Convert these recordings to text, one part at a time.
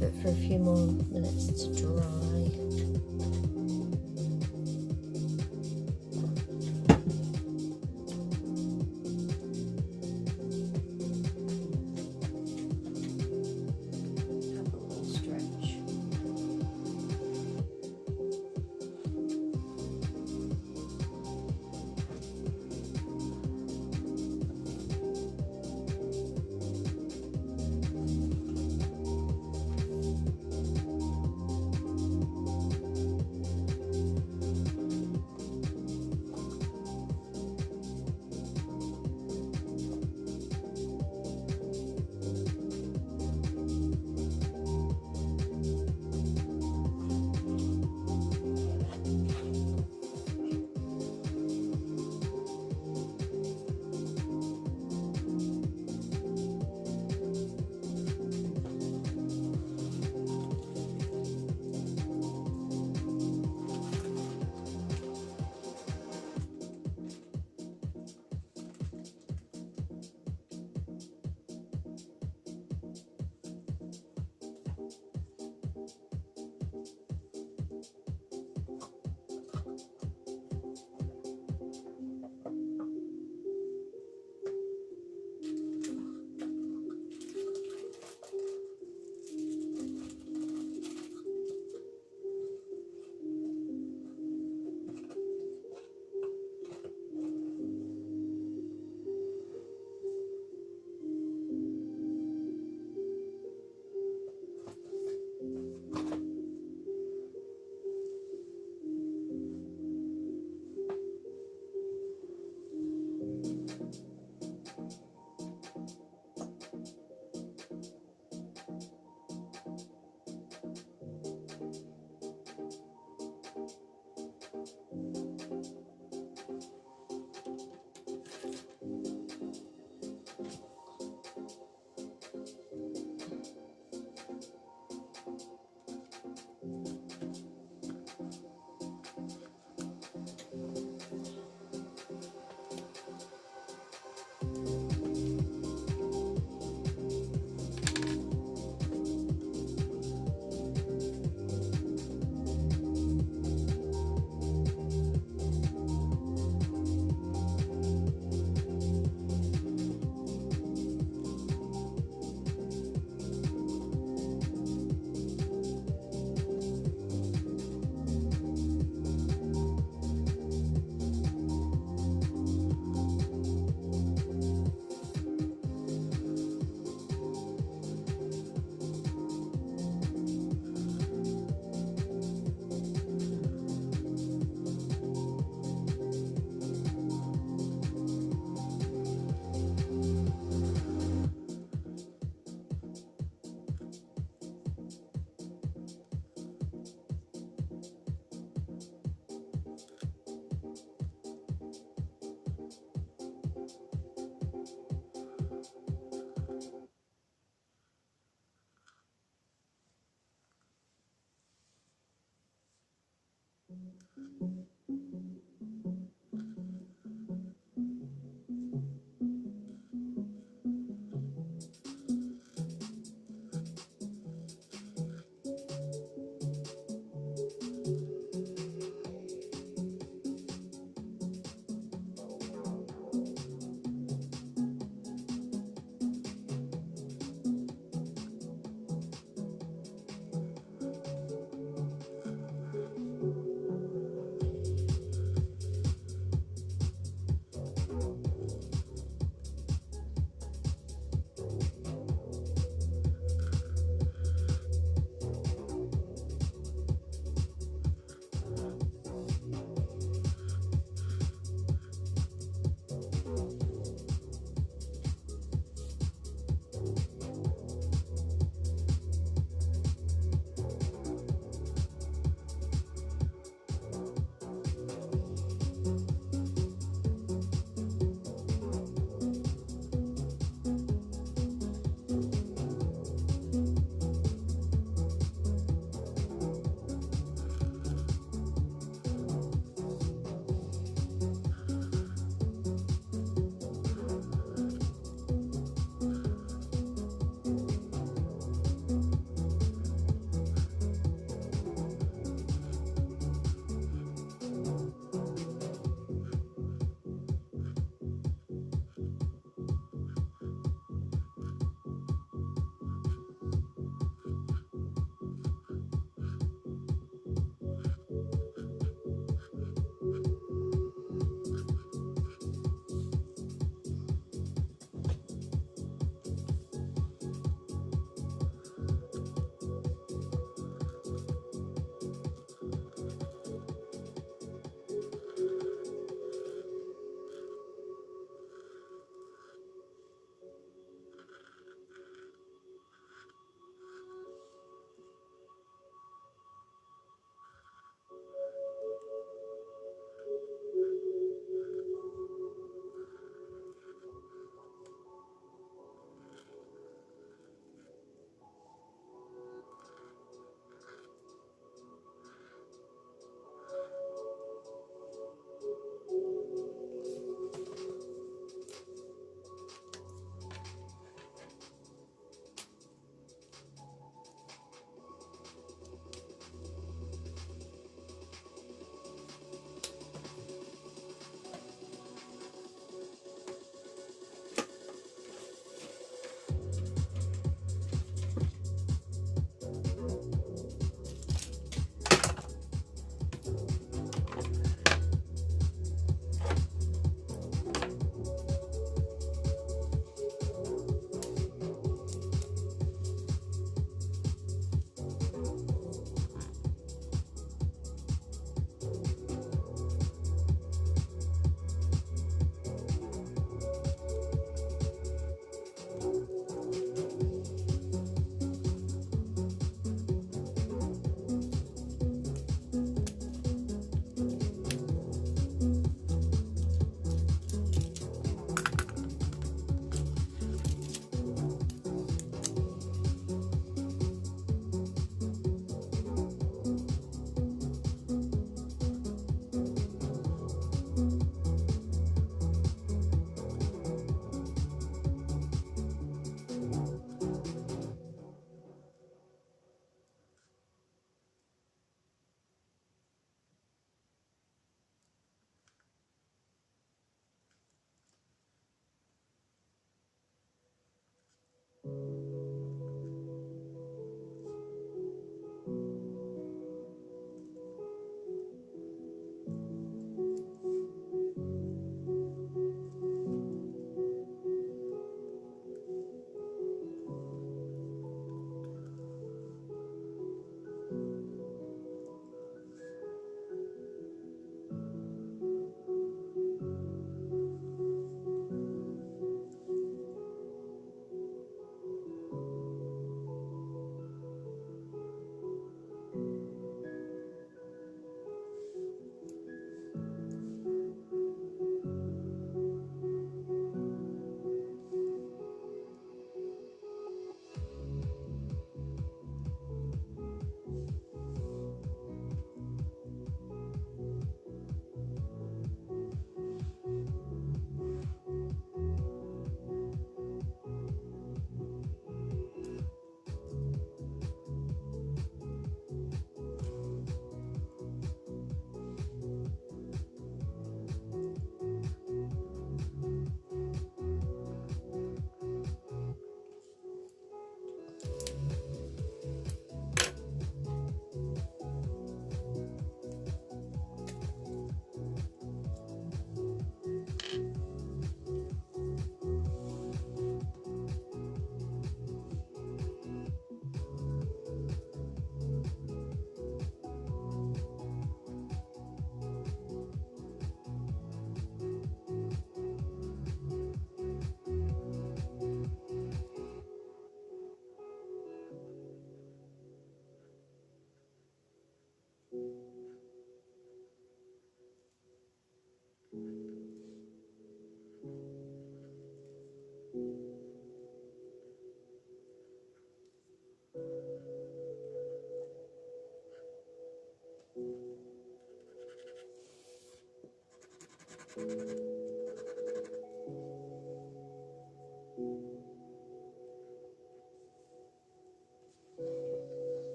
leave it for a few more minutes to dry. Have a little stretch.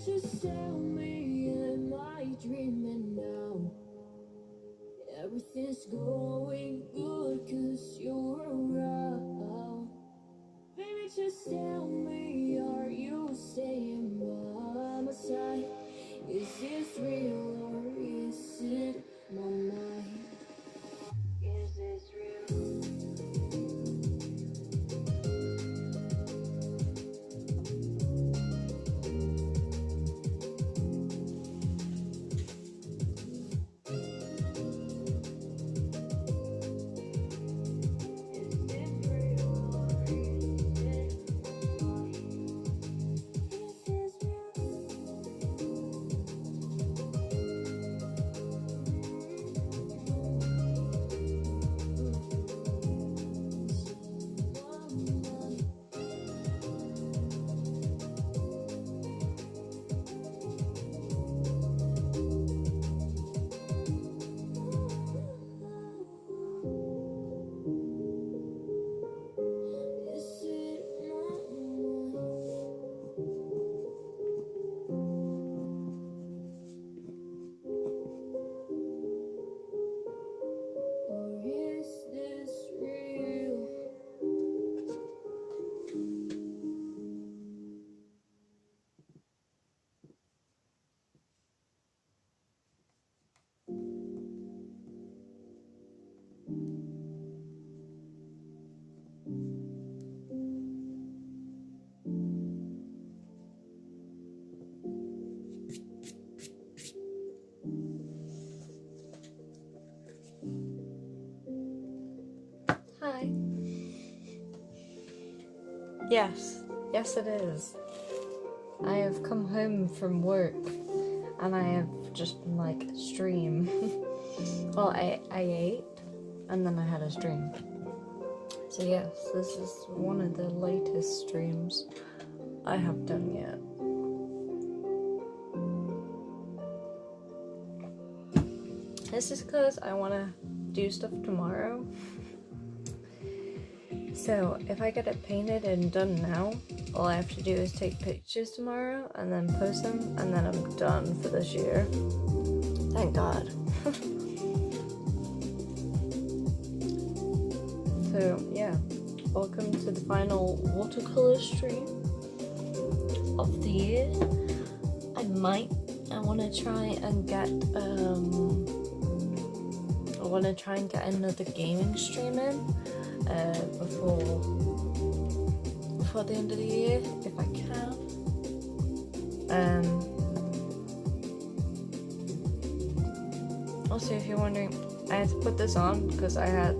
just tell me, am I dreaming now? Everything's going good 'cause you're around. Baby, just tell me, are you staying by my side? Is this real or is it my mind? Is this real? Hi. Yes it is. I have come home from work and I have just been like, stream. Well, I ate and then I had a stream. So yes, this is one of the latest streams I have done yet. This is because I want to do stuff tomorrow. So if I get it painted and done now, all I have to do is take pictures tomorrow and then post them, and then I'm done for this year. Thank God. So yeah, welcome to the final watercolor stream of the year. I want to try and get another gaming stream in before the end of the year, if I can. Also, if you're wondering, I had to put this on because I've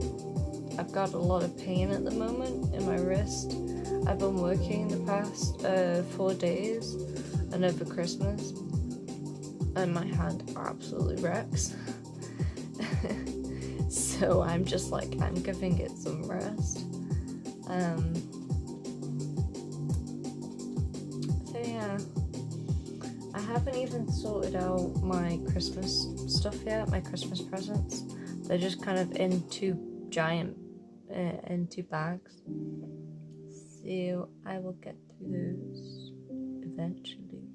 got a lot of pain at the moment in my wrist. I've been working the past 4 days and over Christmas, and my hand absolutely wrecks. So I'm just like, I'm giving it some rest. So yeah, I haven't even sorted out my Christmas stuff yet, my Christmas presents. They're just kind of in two bags. So I will get to those eventually.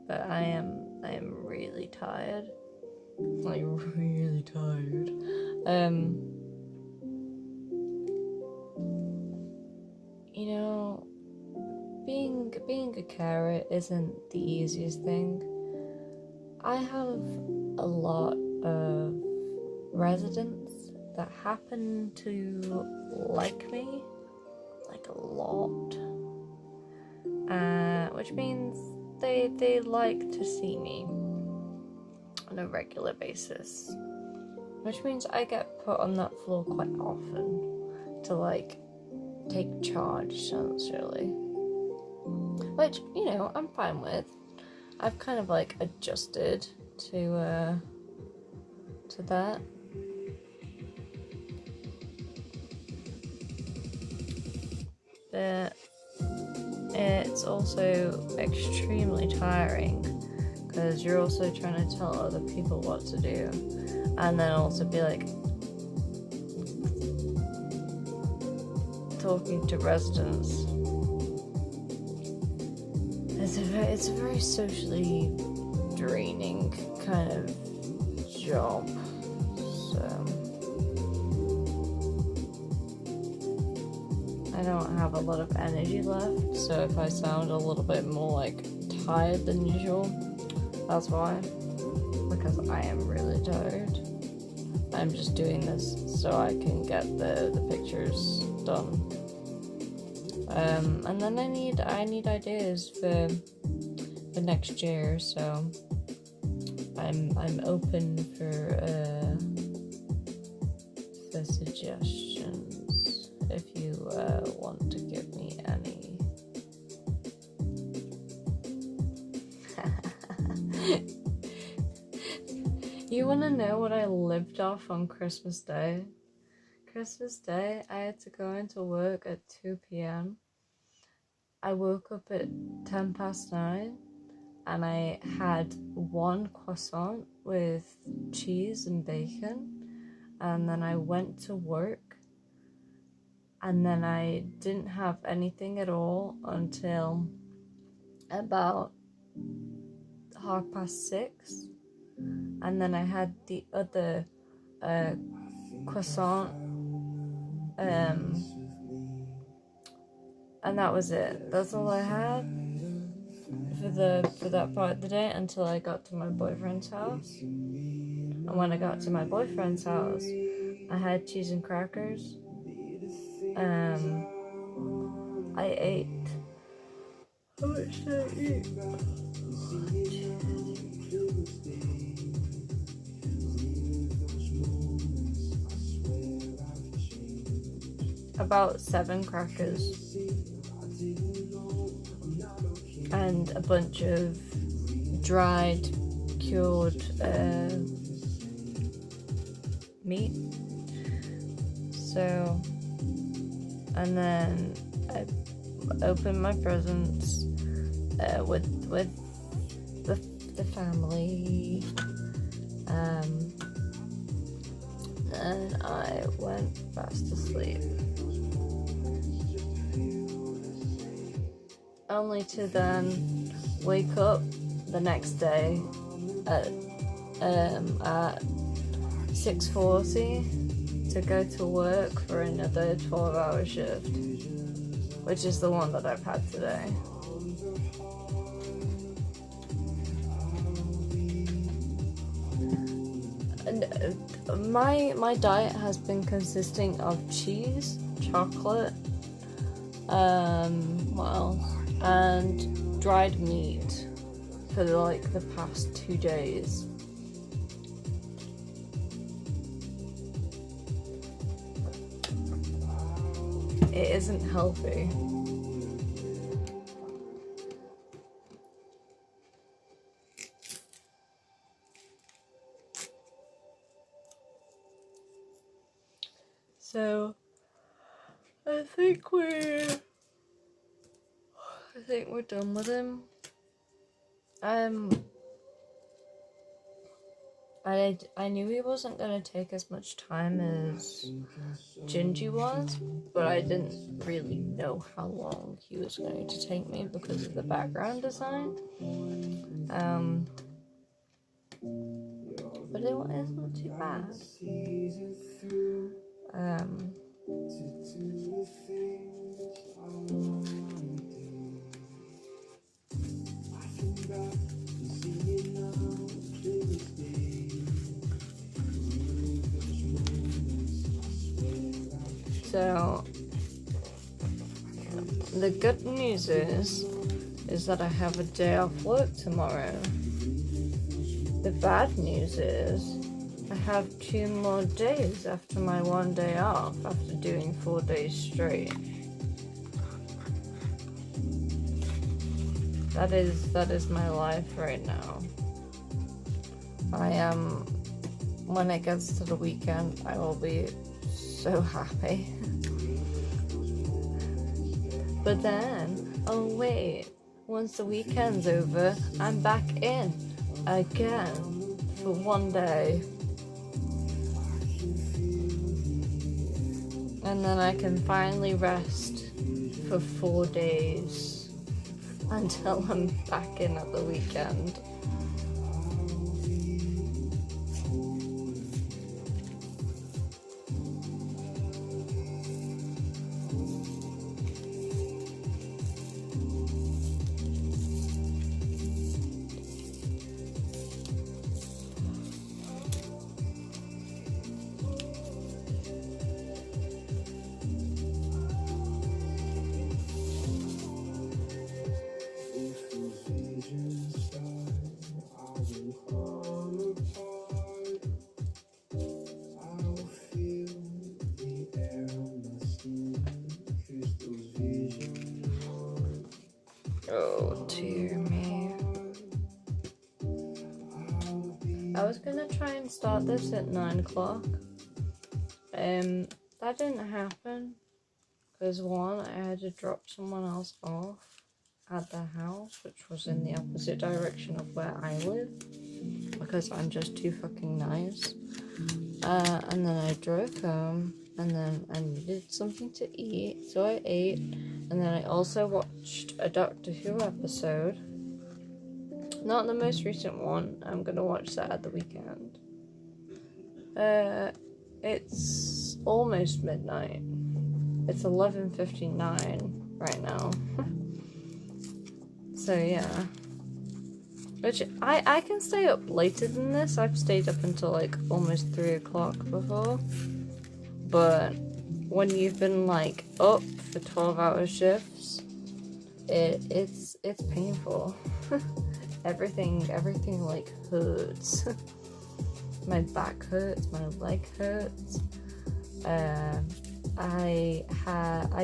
But I am really tired. Like really tired. You know, being a carer isn't the easiest thing. I have a lot of residents that happen to like me, like a lot, which means they like to see me on a regular basis, which means I get put on that floor quite often to like take charge essentially, which, you know, I'm fine with. I've kind of like adjusted to that. But it's also extremely tiring because you're also trying to tell other people what to do, and then also be like talking to residents It's a very socially draining kind of job. So I don't have a lot of energy left. So if I sound a little bit more like tired than usual, that's why. Because I am really tired. I'm just doing this so I can get the pictures done. And then I need ideas for next year, so I'm open for suggestions if you want to give me any. You want to know what I lived off on Christmas Day? Christmas Day, I had to go into work at 2 p.m. I woke up at 9:10 and I had one croissant with cheese and bacon, and then I went to work, and then I didn't have anything at all until about 6:30, and then I had the other croissant, and that was it. That's all I had for that part of the day until I got to my boyfriend's house. And when I got to my boyfriend's house, I had cheese and crackers. I ate. How much did I eat? About 7 crackers and a bunch of dried, cured meat. So, and then I opened my presents with the family. And I went fast to sleep. Only to then wake up the next day at 6:40 to go to work for another 12-hour shift, which is the one that I've had today. And my diet has been consisting of cheese, chocolate, what else? And dried meat for like the past 2 days. It isn't healthy. So I think we're done with him. I knew he wasn't gonna take as much time as Gingy was, but I didn't really know how long he was going to take me because of the background design. But it's not too bad. So the good news is that I have a day off work tomorrow. The bad news is I have 2 more days after my 1 day off after doing 4 days straight. That is my life right now. When it gets to the weekend, I will be so happy. But then, oh wait, once the weekend's over, I'm back in again for 1 day. And then I can finally rest for 4 days until I'm back in at the weekend. Oh dear me. I was gonna try and start this at 9 o'clock. That didn't happen. Because one, I had to drop someone else off at the house, which was in the opposite direction of where I live. Because I'm just too fucking nice. And then I drove home. And then I needed something to eat, so I ate. And then I also watched a Doctor Who episode. Not the most recent one. I'm gonna watch that at the weekend. It's almost midnight. It's 11:59 right now. So yeah. Which, I can stay up later than this. I've stayed up until like almost 3 o'clock before. But when you've been like up for 12-hour shifts, it's painful. everything like hurts. My back hurts, my leg hurts. I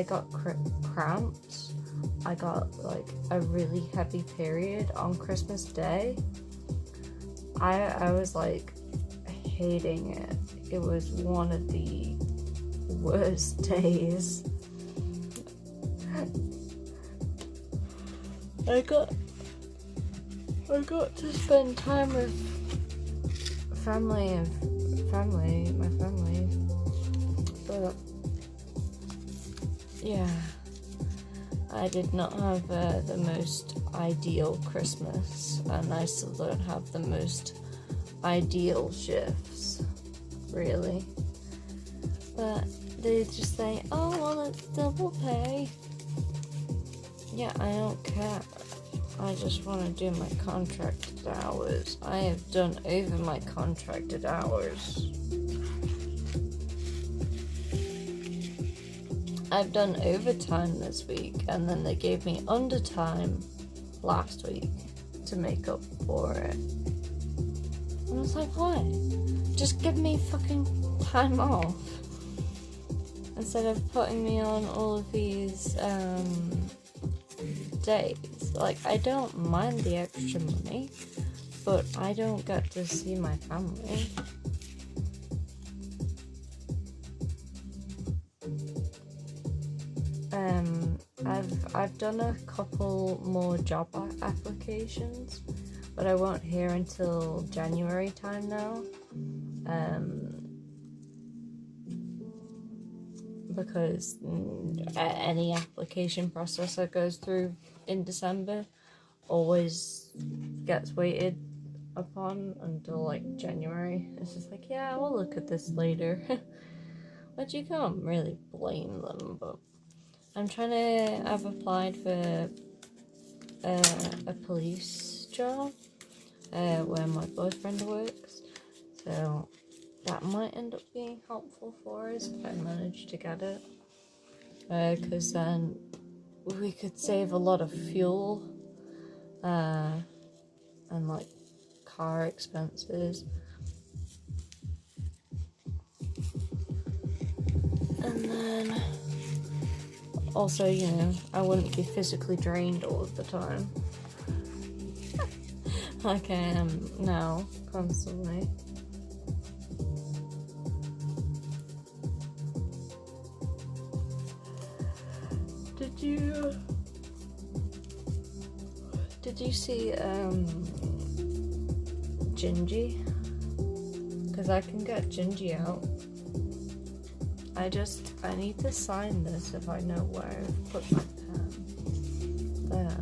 got cramps. I got like a really heavy period on Christmas Day. I was like hating it. It was one of the worst days. I got to spend time with my family, but yeah, I did not have the most ideal Christmas, and I still don't have the most ideal shifts, really. But they just say, oh, well, it's double pay. Yeah, I don't care. I just want to do my contracted hours. I have done over my contracted hours. I've done overtime this week, and then they gave me undertime last week to make up for it. And I was like, why? Just give me fucking time off. Instead of putting me on all of these days. Like, I don't mind the extra money, but I don't get to see my family. I've done a couple more job applications, but I won't hear until January time now. Because any application process that goes through in December always gets waited upon until like January. It's just like, yeah, we'll look at this later. Which you can't really blame them, but I've applied for a police job where my boyfriend works, so that might end up being helpful for us if I manage to get it, because then we could save a lot of fuel and like car expenses, and then also, you know, I wouldn't be physically drained all of the time like I am now, constantly. Did you see Gingy? Because I can get Gingy out. I need to sign this if I know where I've put my pen. There.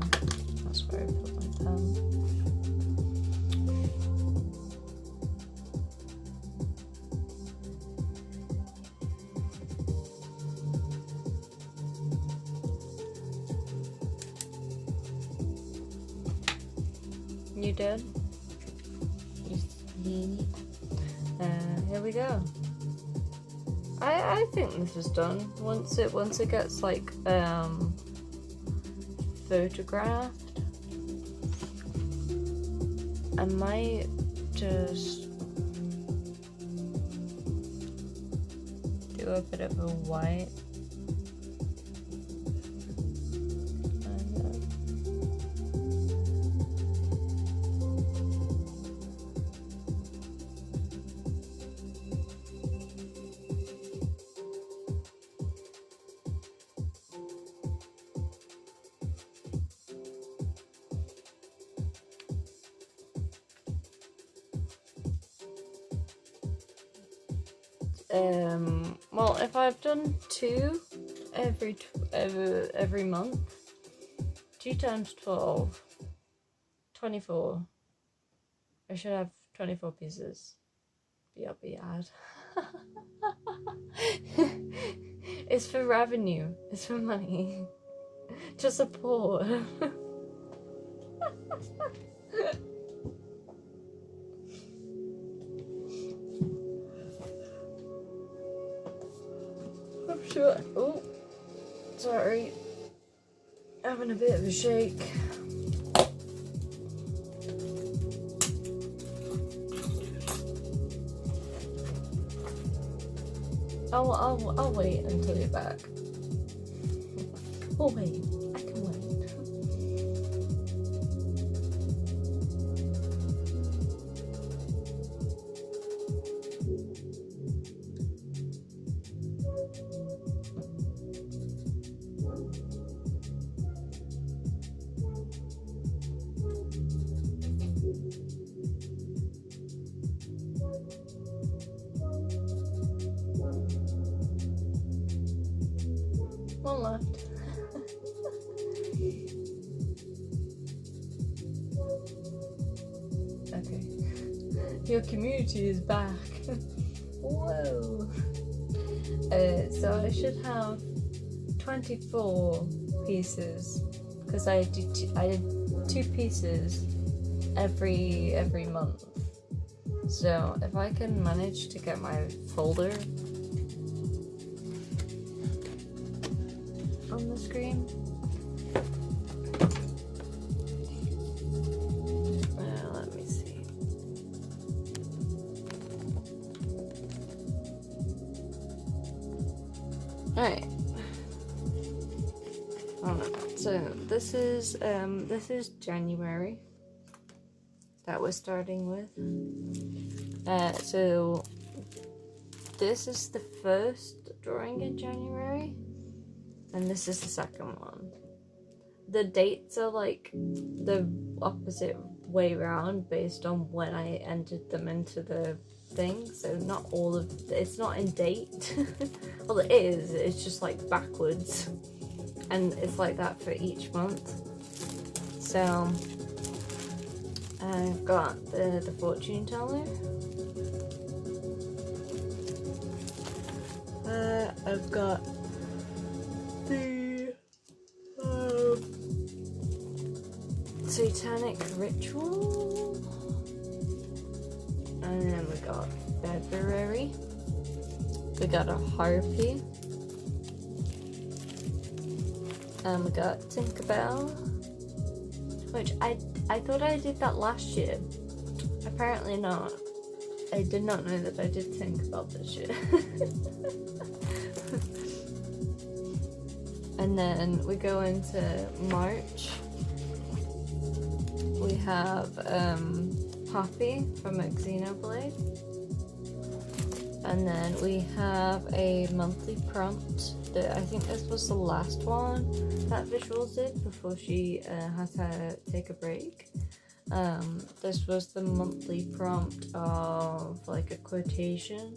You did? Here we go. I think this is done. Once it gets like photographed, I might just do a bit of a white. Well, if I've done 2 every month, 2 times 12, 24. I should have 24 pieces. Be ad. It's for revenue. It's for money. To support. I'm sure. Oh, sorry. Having a bit of a shake. I'll wait until you're back. Oh wait, I can wait. One left. Okay. Your community is back. Whoa. So I should have 24 pieces because I did 2 pieces every month. So if I can manage to get my folder on the screen. Let me see. Alright. So this is January that we're starting with. So this is the first drawing in January. And this is the second one. The dates are like the opposite way around based on when I entered them into the thing. So not all of it's not in date. Well, it is. It's just like backwards, and it's like that for each month. So I've got the fortune teller. I've got the satanic ritual, and then we got February. We got a harpy, and we got Tinkerbell, which I thought I did that last year. Apparently not. I did not know that I did Tinkerbell this year. And then we go into March. We have Poppy from Xenoblade. And then we have a monthly prompt that I think this was the last one that Visuals did before she had to take a break. This was the monthly prompt of like a quotation.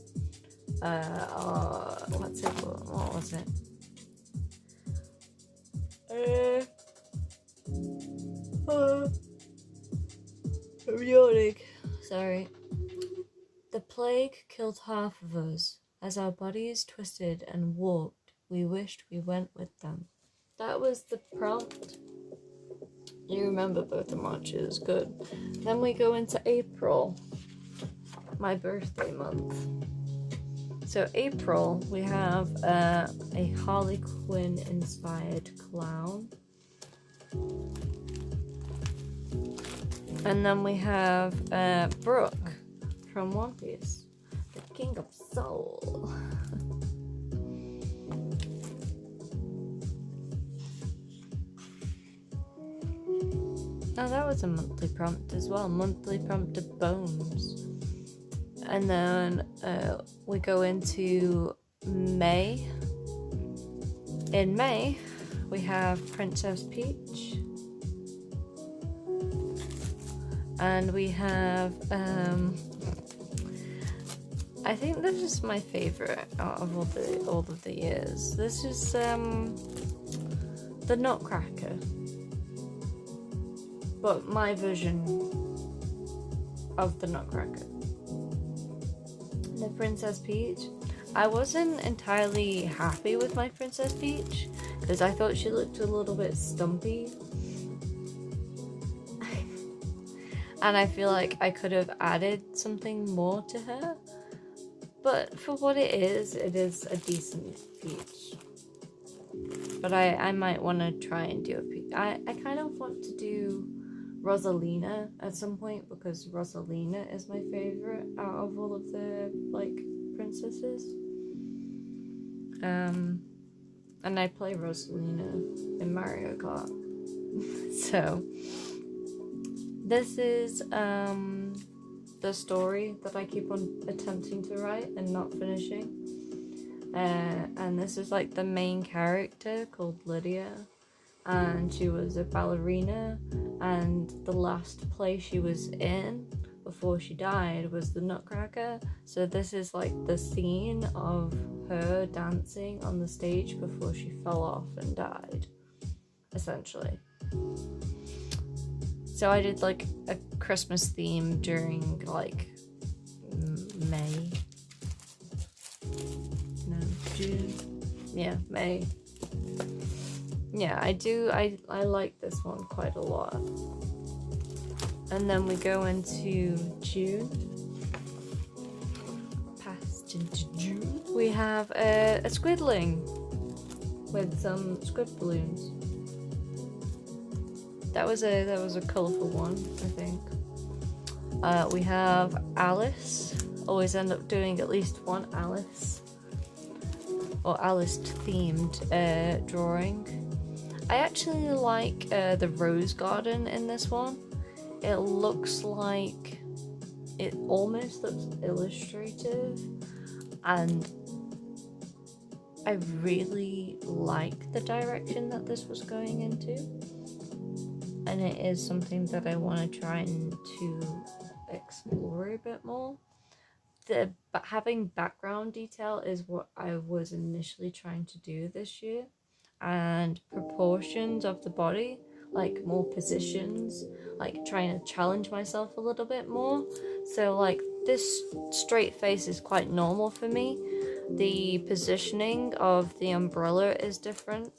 What was it? I'm yawning. Sorry. The plague killed half of us. As our bodies twisted and warped, we wished we went with them. That was the prompt. You remember both the marches, good. Then we go into April, my birthday month. So April, we have a Harley Quinn inspired clown. And then we have Brooke from One Piece, the King of Soul. Oh, that was a monthly prompt as well. Monthly prompt of Bones. And then we go into May. In May, we have Princess Peach. And we have, I think this is my favorite out of all of the years. This is the Nutcracker. But my version of the Nutcracker. The Princess Peach. I wasn't entirely happy with my Princess Peach because I thought she looked a little bit stumpy. And I feel like I could have added something more to her. But for what it is a decent peach. But I might want to try and do a peach. I kind of want to do Rosalina at some point because Rosalina is my favorite out of all of the princesses. And I play Rosalina in Mario Kart. So this is the story that I keep on attempting to write and not finishing. And this is the main character called Lydia. And she was a ballerina, and the last play she was in before she died was the Nutcracker. So this is the scene of her dancing on the stage before she fell off and died, essentially. So I did a Christmas theme during May. No, June. Yeah, May. Yeah, I do. I like this one quite a lot. And then we go into June. Past into June. We have a squidling with some squid balloons. That was a colourful one, I think. We have Alice. Always end up doing at least one Alice or Alice themed drawing. I actually like the rose garden in this one. It looks it almost looks illustrative, and I really like the direction that this was going into, and it is something that I want to try to explore a bit more. But having background detail is what I was initially trying to do this year. And proportions of the body, more positions, trying to challenge myself a little bit more. So this straight face is quite normal for me. The positioning of the umbrella is different.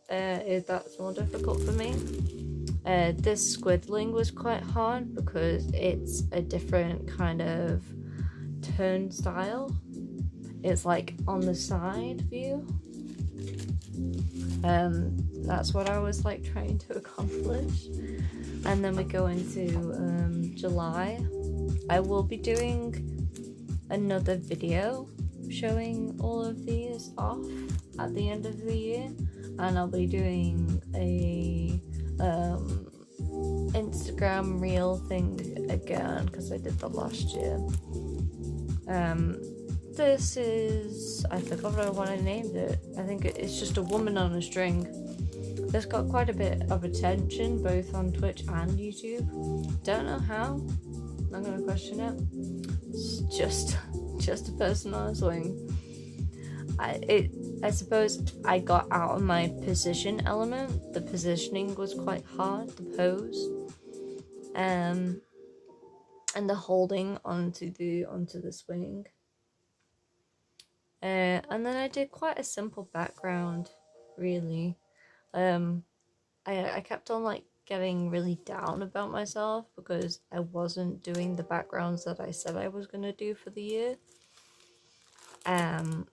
That's more difficult for me. This squidling was quite hard because it's a different kind of turn style. It's on the side view. That's what I was trying to accomplish. And then we go into July. I will be doing another video showing all of these off at the end of the year, and I'll be doing a Instagram reel thing again because I did that last year. This is, I forgot what I named it. I think it's just a woman on a string. This got quite a bit of attention both on Twitch and YouTube. Don't know how. Not gonna question it. It's just a person on a swing. I suppose I got out of my position element. The positioning was quite hard, the pose. and the holding onto the swing. And then I did quite a simple background, really. I kept on like getting really down about myself because I wasn't doing the backgrounds that I said I was gonna do for the year. And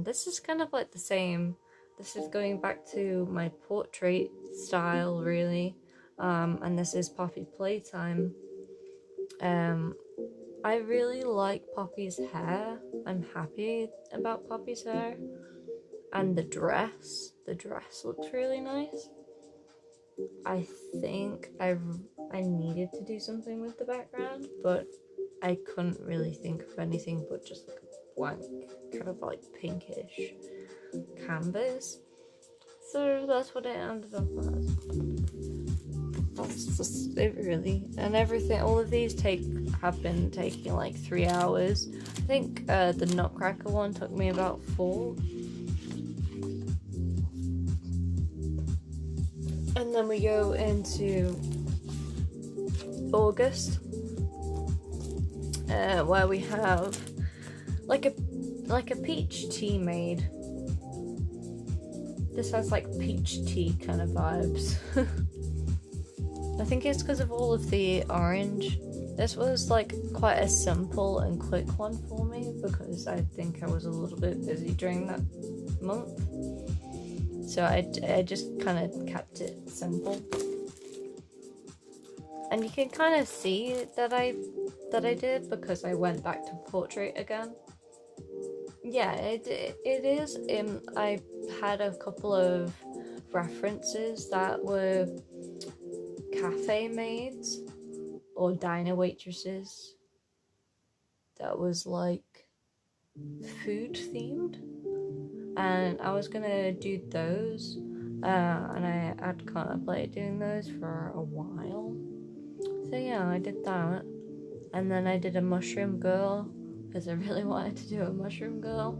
this is kind of like the same. This is going back to my portrait style, really. And this is Poppy Playtime. I really like Poppy's hair. I'm happy about Poppy's hair. And the dress. The dress looks really nice. I think I needed to do something with the background, but I couldn't really think of anything but just like a blank, kind of like pinkish canvas. So that's what it ended up as. That's just it, really. And everything, all of these have been taking like 3 hours. I think the Nutcracker one took me about 4. And then we go into August, where we have like a peach tea made. This has like peach tea kind of vibes. I think it's because of all of the orange. This was like quite a simple and quick one for me because I think I was a little bit busy during that month. So I just kind of kept it simple. And you can kind of see that I did because I went back to portrait again. Yeah, it is. I had a couple of references that were cafe maids or diner waitresses that was like food themed, and I was gonna do those, and I had contemplated doing those for a while. So yeah, I did that, and then I did a mushroom girl because I really wanted to do a mushroom girl,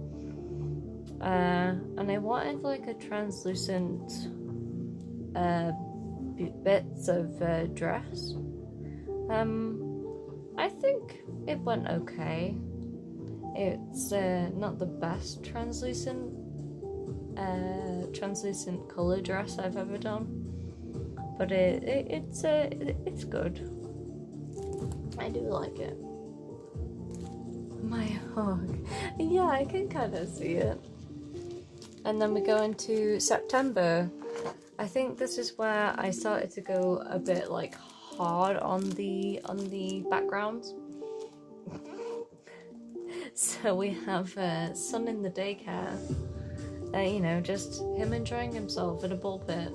and I wanted like a translucent bits of dress. I think it went okay. It's not the best translucent color dress I've ever done, but it's good. I do like it. My hog. Yeah, I can kind of see it. And then we go into September. I think this is where I started to go a bit like hard on the backgrounds. So we have Son in the Daycare. You know, just him enjoying himself in a ball pit.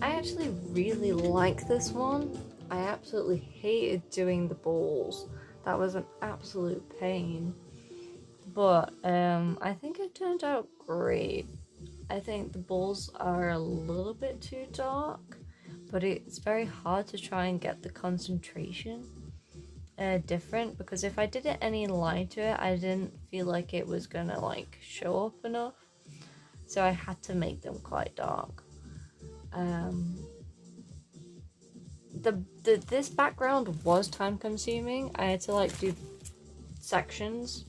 I actually really like this one. I absolutely hated doing the balls. That was an absolute pain. But I think it turned out great. I think the balls are a little bit too dark, but it's very hard to try and get the concentration different, because if I did it any lighter, I didn't feel like it was gonna like show up enough. So I had to make them quite dark. This background was time consuming. I had to like do sections.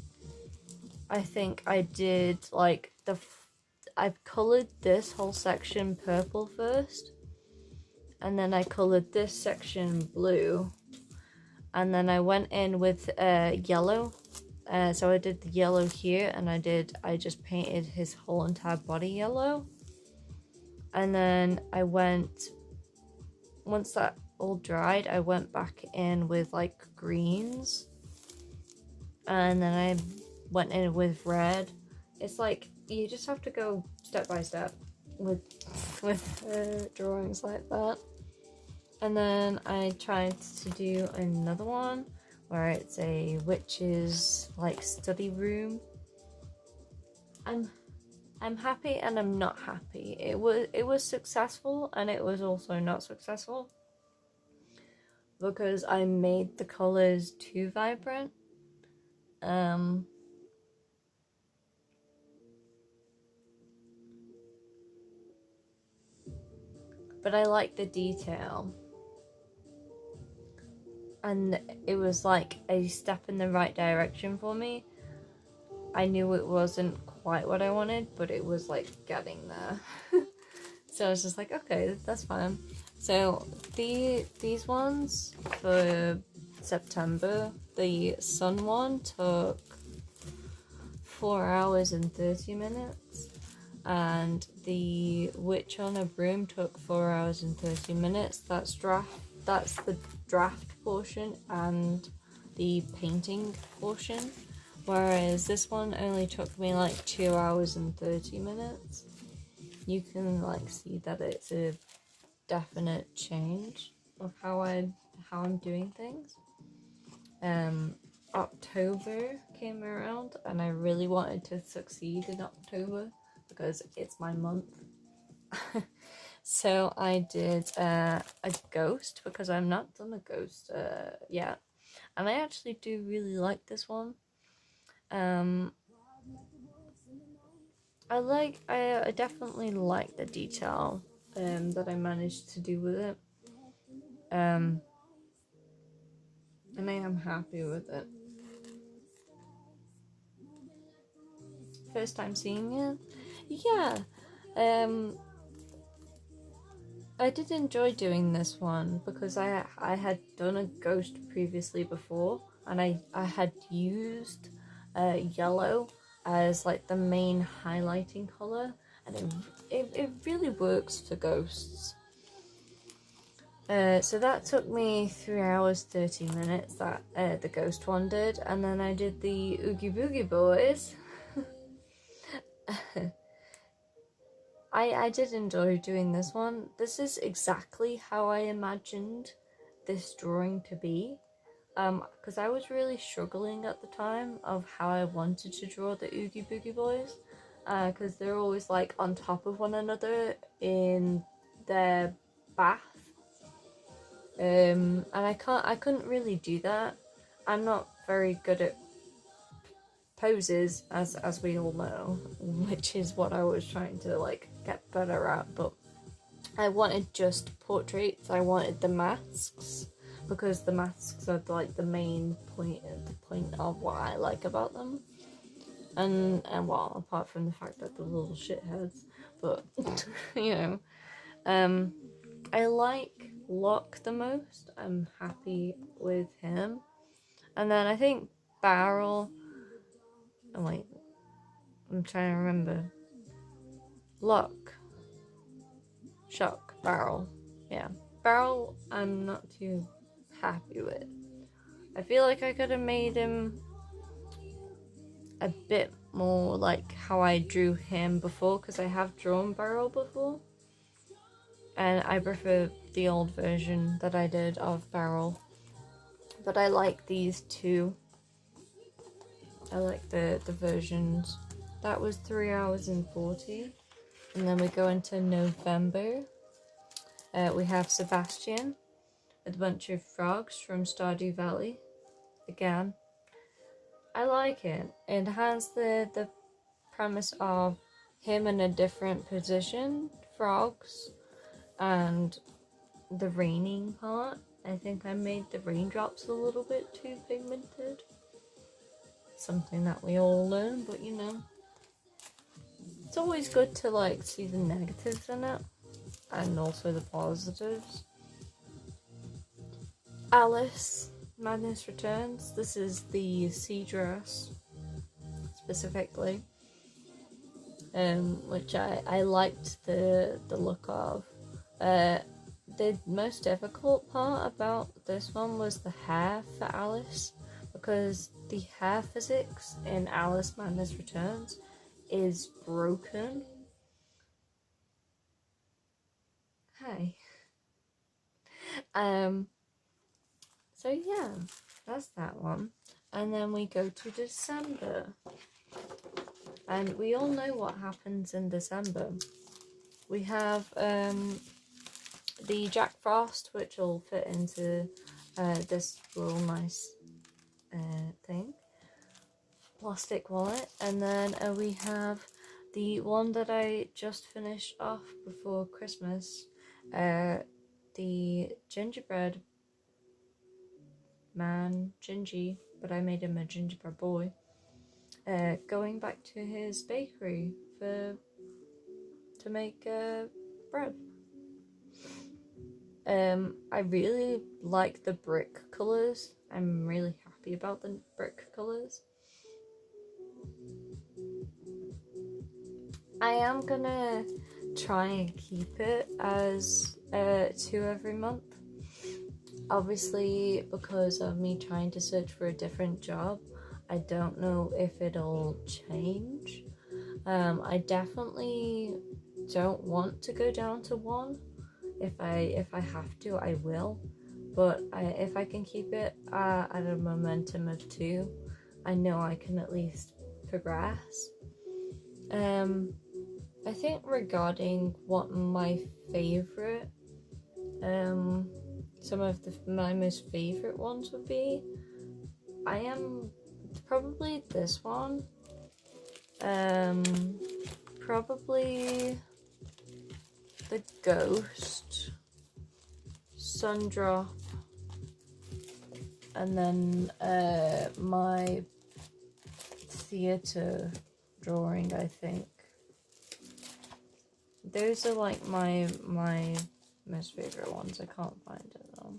I think I did like I coloured this whole section purple first, and then I coloured this section blue, and then I went in with yellow. So I did the yellow here, and I just painted his whole entire body yellow. And then once that all dried, I went back in with like greens, and then I went in with red. It's like you just have to go step by step with drawings like that. And then I tried to do another one where it's a witch's like study room. I'm happy and I'm not happy. It was successful, and it was also not successful because I made the colors too vibrant. But I like the detail. and it was like a step in the right direction for me. I knew it wasn't quite what I wanted, but it was like getting there. So I was just like, okay, that's fine. So these ones for September, the sun one took 4 hours and 30 minutes, and the witch on a broom took 4 hours and 30 minutes. That's the draft portion and the painting portion, whereas this one only took me like 2 hours and 30 minutes. You can like see that it's a definite change of how I'm doing things. October came around and I really wanted to succeed in October because it's my month. So I did a ghost because I've not done a ghost yet, and I actually do really like this one. I definitely like the detail that I managed to do with it, and I am happy with it. First time seeing it, yeah. I did enjoy doing this one because I had done a ghost previously before, and I had used yellow as like the main highlighting colour, and it really works for ghosts. So that took me 3 hours 30 minutes, that the ghost one did, and then I did the Oogie Boogie Boys. I did enjoy doing this one. This is exactly how I imagined this drawing to be, because I was really struggling at the time of how I wanted to draw the Oogie Boogie Boys, because they're always like on top of one another in their bath, and I couldn't really do that. I'm not very good at poses, as we all know, which is what I was trying to like get better at, but I wanted just portraits. I wanted the masks because the masks are like the main point of what I like about them, and well, apart from the fact that they're little shitheads, but you know, I like Locke the most. I'm happy with him, and then I think Barrel. Oh wait, I'm trying to remember. Locke, Shock, Barrel. Yeah. Barrel, I'm not too happy with. I feel like I could have made him a bit more like how I drew him before, because I have drawn Barrel before. And I prefer the old version that I did of Barrel. But I like these two. I like the versions. That was 3 hours and 40. And then we go into November. We have Sebastian with a bunch of frogs from Stardew Valley. Again, I like it. It has the premise of him in a different position, frogs, and the raining part. I think I made the raindrops a little bit too pigmented. Something that we all learn, but you know. It's always good to like see the negatives in it, and also the positives. Alice, Madness Returns. This is the sea dress, specifically, which I liked the look of. The most difficult part about this one was the hair for Alice, because the hair physics in Alice Madness Returns is broken. Hi. So yeah, that's that one. And then we go to December. And we all know what happens in December. We have the Jack Frost, which will fit into this real nice thing. Plastic wallet. And then we have the one that I just finished off before Christmas. The gingerbread man, Gingy, but I made him a gingerbread boy, going back to his bakery to make bread. I really like the brick colours. I'm really happy about the brick colours. I am gonna try and keep it as 2 every month. Obviously, because of me trying to search for a different job, I don't know if it'll change. I definitely don't want to go down to 1. If I have to, I will. But if I can keep it at a momentum of 2, I know I can at least progress. I think regarding what my favourite, some of my most favourite ones would be, I am probably this one. Probably the Ghost, Sundrop, and then my theatre drawing, I think. Those are like my most favourite ones. I can't find it though.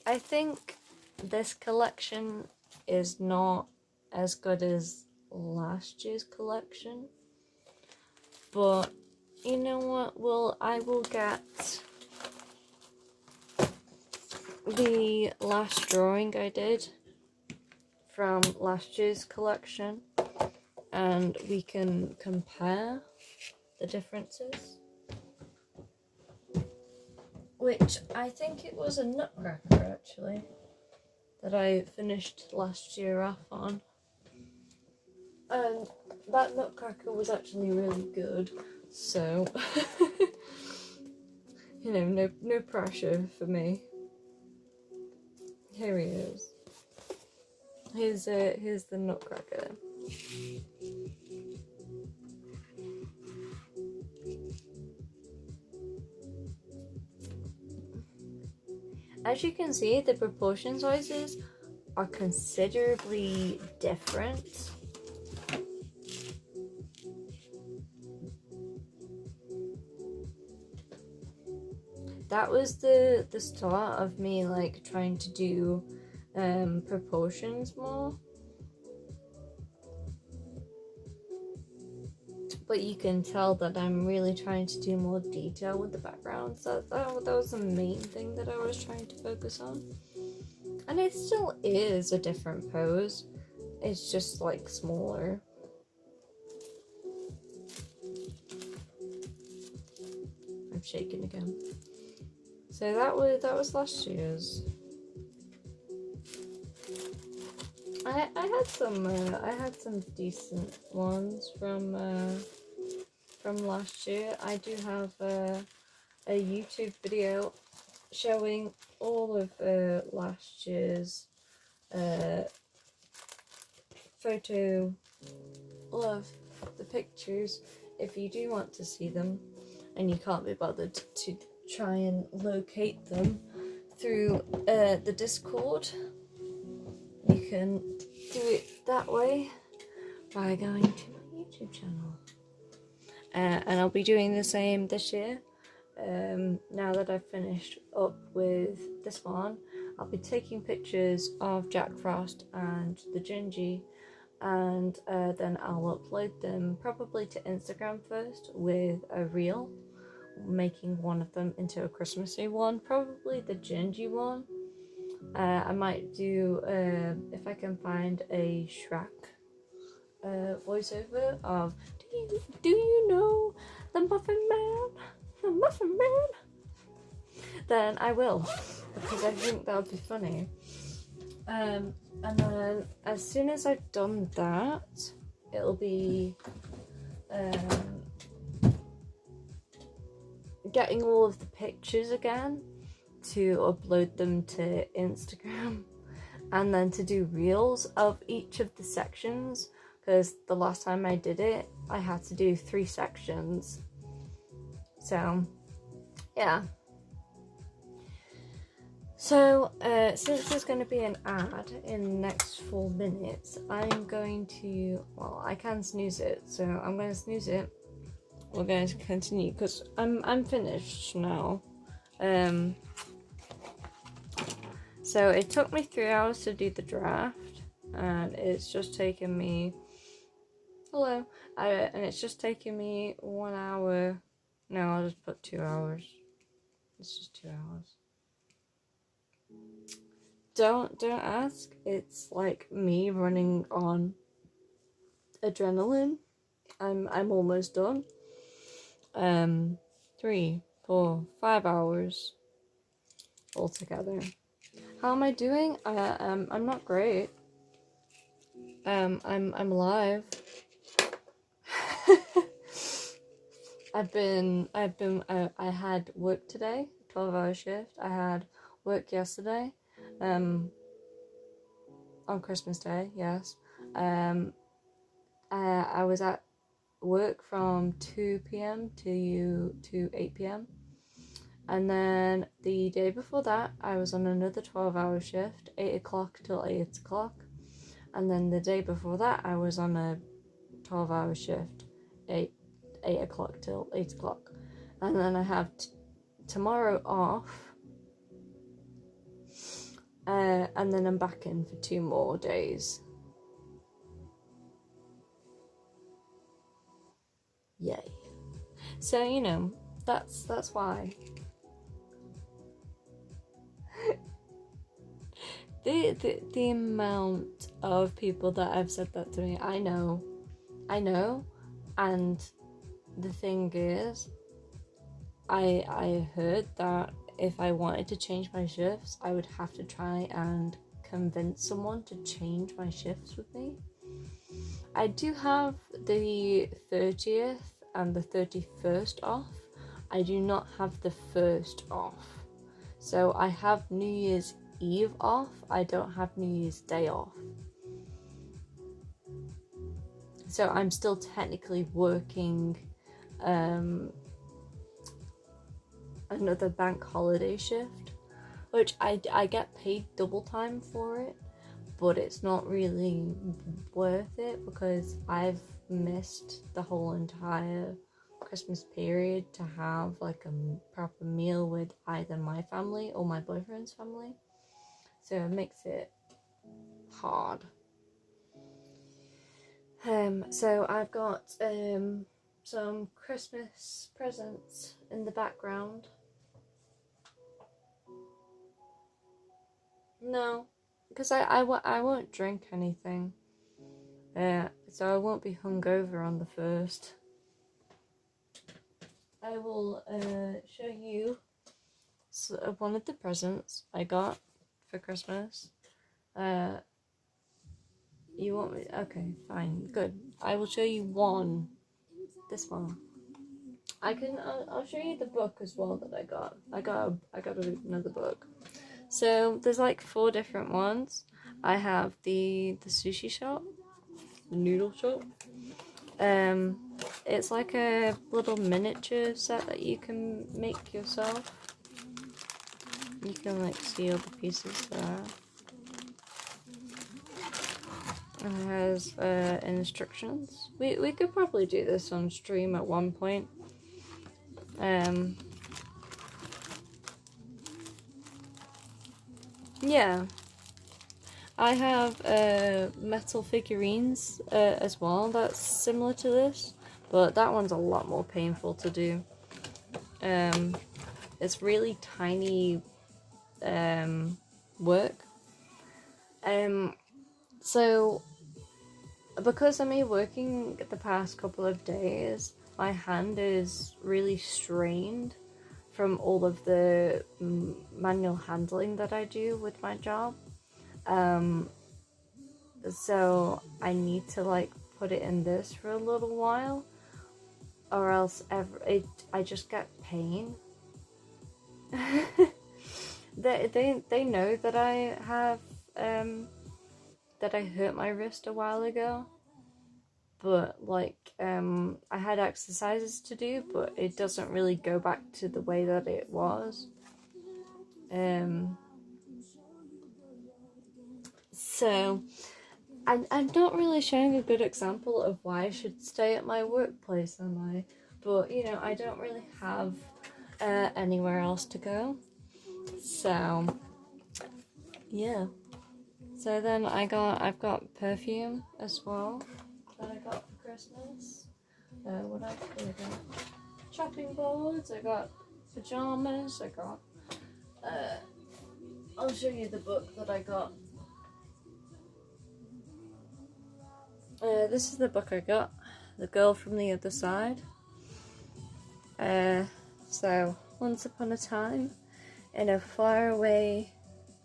I think this collection is not as good as last year's collection, but you know what? Well, I will get the last drawing I did from last year's collection, and we can compare the differences. Which I think it was a Nutcracker actually that I finished last year off on, and that Nutcracker was actually really good. So you know, no pressure for me. Here he is. Here's the Nutcracker. As you can see, the proportion sizes are considerably different. That was the start of me like trying to do proportions more. But you can tell that I'm really trying to do more detail with the background. So that was the main thing that I was trying to focus on. And it still is a different pose. It's just like smaller. I'm shaking again. So that was last year's. I had some decent ones from last year. I do have a YouTube video showing all of last year's photo, all of the pictures, if you do want to see them and you can't be bothered to try and locate them through the Discord. You can do it that way by going to my YouTube channel. And I'll be doing the same this year. Now that I've finished up with this one, I'll be taking pictures of Jack Frost and the Gingy, and then I'll upload them probably to Instagram first with a reel, making one of them into a Christmassy one, probably the Gingy one. I might do, if I can find a Shrek voiceover of, do you know the Muffin Man? The Muffin Man? Then I will, because I think that would be funny. And then as soon as I've done that, it'll be getting all of the pictures again to upload them to Instagram, and then to do reels of each of the sections, because the last time I did it I had to do 3 sections. So, yeah. So, since there's going to be an ad in the next 4 minutes, I'm going to, well, I can snooze it, so I'm going to snooze it. We're going to continue, because I'm finished now. So it took me 3 hours to do the draft, and it's just taken me, and it's just taken me 1 hour, no, I'll just put 2 hours. It's just 2 hours. Don't ask. It's like me running on adrenaline. I'm almost done. 3, 4, 5 hours altogether. How am I doing? I'm not great. I'm alive. I had work today, 12-hour shift. I had work yesterday. On Christmas Day, yes. I was at work from 2 p.m. to 8 p.m. And then the day before that, I was on another 12-hour shift, 8 o'clock till 8 o'clock. And then the day before that, I was on a 12-hour shift, 8 o'clock till 8 o'clock. And then I have tomorrow off. And then I'm back in for 2 more days. Yay. So, you know, that's why. The amount of people that have said that to me, I know. And the thing is, I heard that if I wanted to change my shifts, I would have to try and convince someone to change my shifts with me. I do have the 30th and the 31st off. I do not have the 1st off. So I have New Year's Eve off. I don't have New Year's Day off. So I'm still technically working another bank holiday shift, which I get paid double time for it, but it's not really worth it because I've missed the whole entire Christmas period to have like a proper meal with either my family or my boyfriend's family, so it makes it hard. So I've got some Christmas presents in the background. No, because I won't drink anything. So I won't be hungover on the 1st. I will show you one of the presents I got for Christmas. You want me? Okay, fine, good. I will show you one. This one. I'll show you the book as well that I got. I got another book. So there's like 4 different ones. I have the sushi shop, the noodle shop. It's like a little miniature set that you can make yourself. You can like see all the pieces there. And it has instructions. We could probably do this on stream at one point. Yeah. I have metal figurines as well that's similar to this, but that one's a lot more painful to do. It's really tiny work. So because I'm here working the past couple of days, my hand is really strained from all of the manual handling that I do with my job. So I need to like put it in this for a little while, or else I just get pain. They know that I have that I hurt my wrist a while ago. but like I had exercises to do, but it doesn't really go back to the way that it was. So I'm not really showing a good example of why I should stay at my workplace, am I? But you know, I don't really have anywhere else to go. So yeah. So then I've got perfume as well that I got for Christmas. What else did I got? Chopping boards. I got pajamas. I got. I'll show you the book that I got. This is the book I got, The Girl from the Other Side. So, once upon a time, in a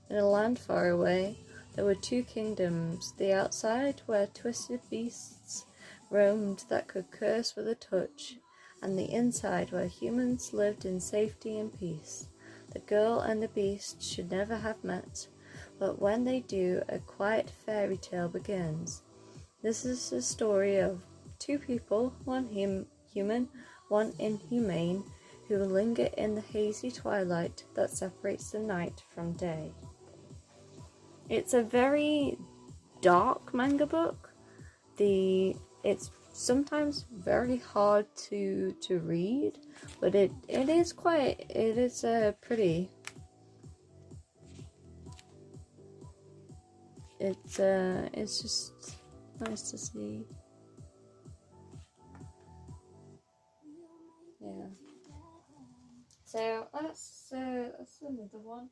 land far away, there were two kingdoms. The outside, where twisted beasts roamed that could curse with a touch, and the inside, where humans lived in safety and peace. The girl and the beast should never have met, but when they do, a quiet fairy tale begins. This is the story of two people, one human, one inhumane, who linger in the hazy twilight that separates the night from day. It's a very dark manga book. It's sometimes very hard to read, but it is pretty. It's just nice to see. Yeah. So that's another one.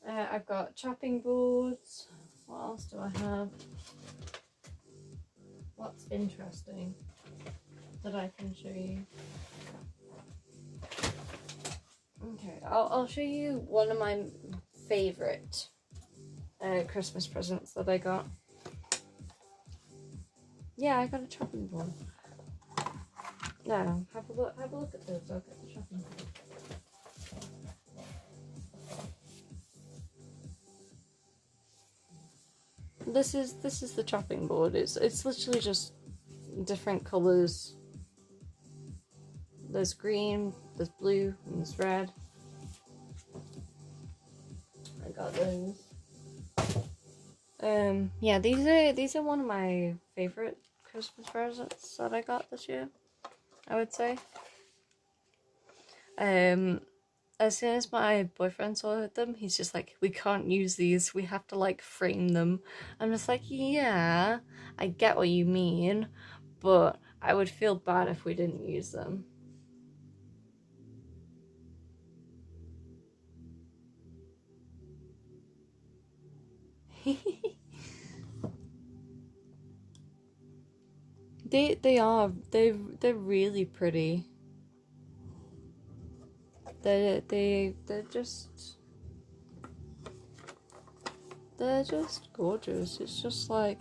I've got chopping boards. What else do I have? What's interesting that I can show you? Okay, I'll show you one of my favourite Christmas presents that I got. Yeah, I got a chopping board. No, have a look at those. I'll get the chopping board. This is the chopping board. It's literally just different colours. There's green, there's blue, and there's red. I got those. Yeah, these are one of my favourite Christmas presents that I got this year, I would say. As soon as my boyfriend saw them, he's just like, we can't use these, we have to like frame them. I'm just like, yeah, I get what you mean, but I would feel bad if we didn't use them. they're really pretty. They're just gorgeous. It's just like,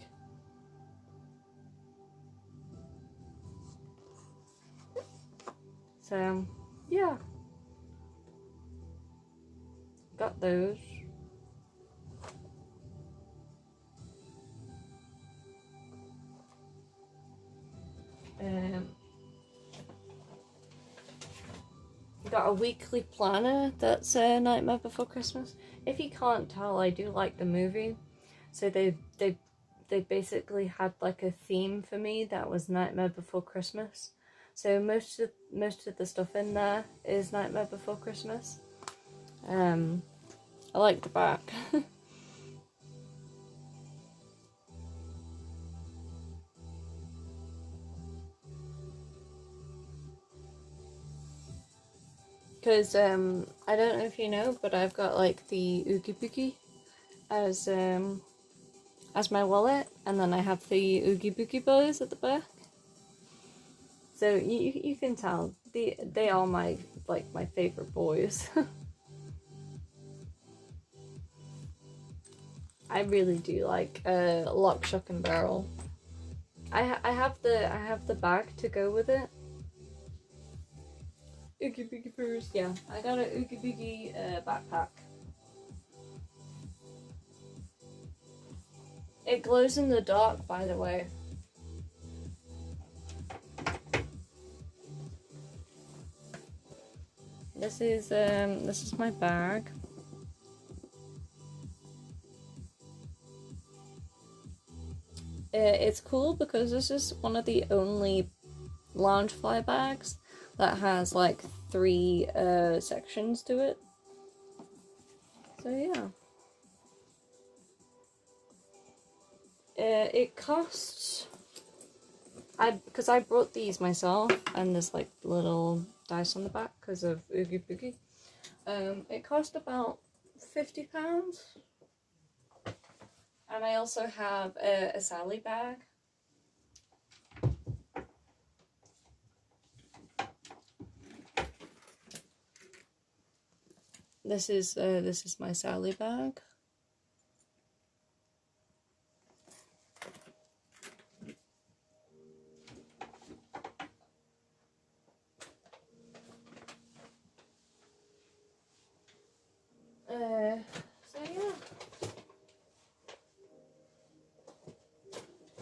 so yeah, got those. Got a weekly planner that's Nightmare Before Christmas. If you can't tell, I do like the movie, so they basically had like a theme for me that was Nightmare Before Christmas. So most of the stuff in there is Nightmare Before Christmas. I like the back. Because I don't know if you know, but I've got like the Oogie Boogie as my wallet, and then I have the Oogie Boogie bows at the back. So you can tell they are my favorite boys. I really do like Lock, Shock and Barrel. I have the bag to go with it. Oogie Boogie purse, yeah. I got an Oogie Boogie backpack. It glows in the dark, by the way. This is my bag. It's cool because this is one of the only Loungefly bags that has like 3 sections to it. So yeah. It costs, because I brought these myself, and there's like little dice on the back because of Oogie Boogie. It cost about £50. And I also have a Sally bag. This is my Sally bag. So yeah.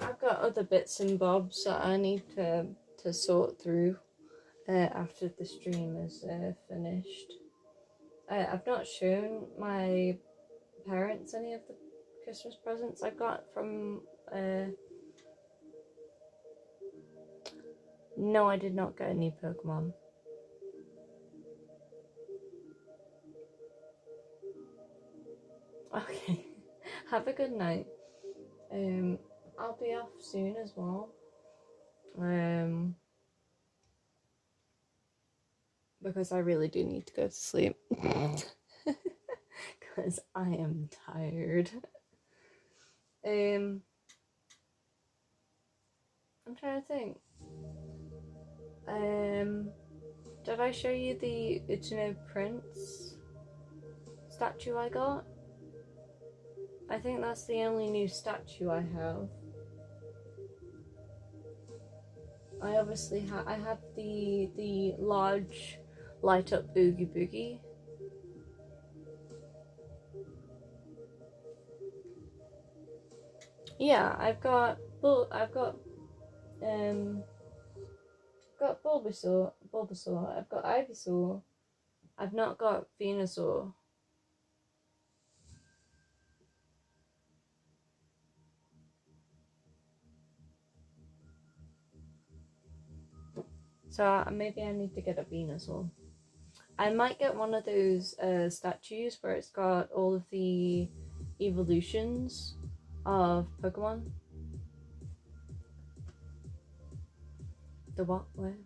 I've got other bits and bobs that I need to sort through after the stream is finished. I've not shown my parents any of the Christmas presents I got from... No, I did not get a new Pokemon. Okay, have a good night. I'll be off soon as well. Because I really do need to go to sleep. Because I am tired. I'm trying to think. Did I show you the Uchino Prince statue I got? I think that's the only new statue I have. I obviously I have the large light up Oogie Boogie. Yeah, I've got Bulbasaur, I've got Ivysaur. I've not got Venusaur. So maybe I need to get a Venusaur. I might get one of those statues where it's got all of the evolutions of Pokemon. The what? Where?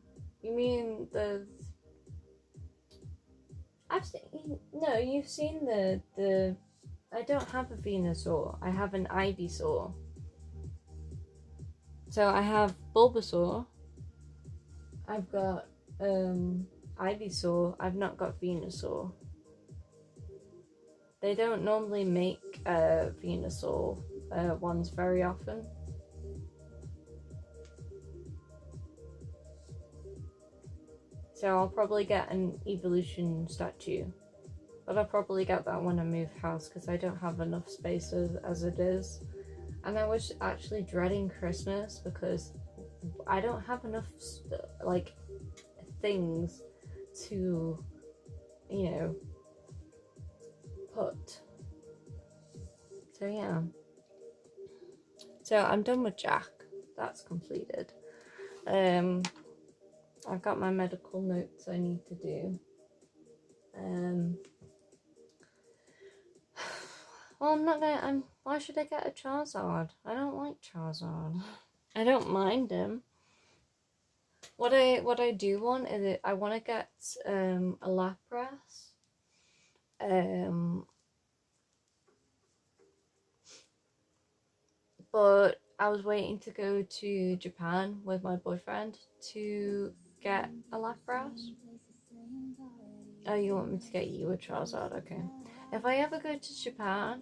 You mean the... I've seen... No, you've seen the... I don't have a Venusaur. I have an Ivysaur. So I have Bulbasaur. I've got Ivysaur. I've not got Venusaur. They don't normally make Venusaur ones very often. So I'll probably get an evolution statue. But I'll probably get that when I move house because I don't have enough space as it is. And I was actually dreading Christmas because I don't have enough like things to, you know, put. So yeah. So I'm done with Jack. That's completed. I've got my medical notes I need to do. Well, I'm not gonna. Why should I get a Charizard? I don't like Charizard. I don't mind him. What I do want is I want to get a Lapras. But I was waiting to go to Japan with my boyfriend to get a Lapras. Oh, you want me to get you a Charizard? Okay. If I ever go to Japan,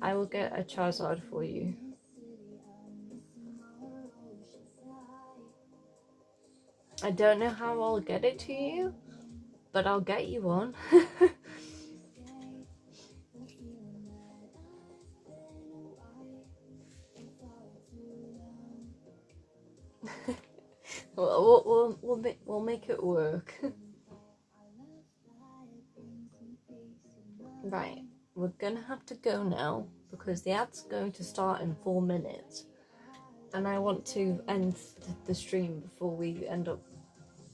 I will get a Charizard for you. I don't know how I'll get it to you, but I'll get you one. We'll make it work. Right, we're gonna have to go now because the ad's going to start in 4 minutes. And I want to end the stream before we end up,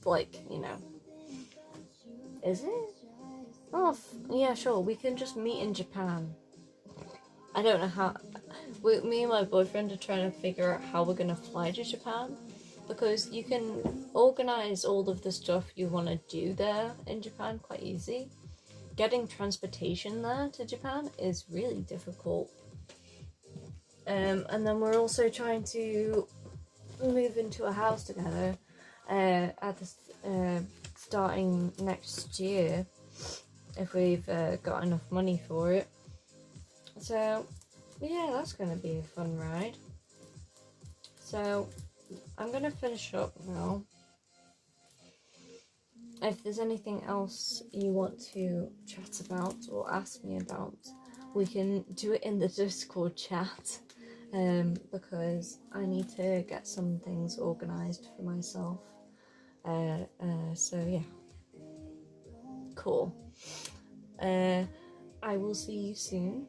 like, you know. Is it? Oh, yeah, sure. We can just meet in Japan. I don't know how. Me and my boyfriend are trying to figure out how we're gonna fly to Japan. Because you can organize all of the stuff you want to do there in Japan quite easy. Getting transportation there to Japan is really difficult. And then we're also trying to move into a house together starting next year if we've got enough money for it. So yeah, that's gonna be a fun ride. So I'm gonna finish up now. If there's anything else you want to chat about or ask me about, we can do it in the Discord chat. Because I need to get some things organised for myself. So yeah. Cool. I will see you soon,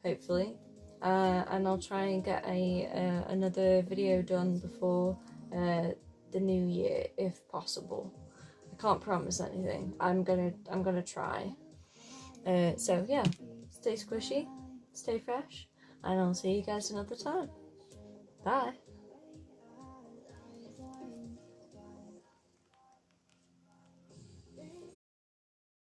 hopefully. And I'll try and get another video done before the new year, if possible. I can't promise anything. I'm gonna try. So yeah, stay squishy, stay fresh, and I'll see you guys another time. Bye.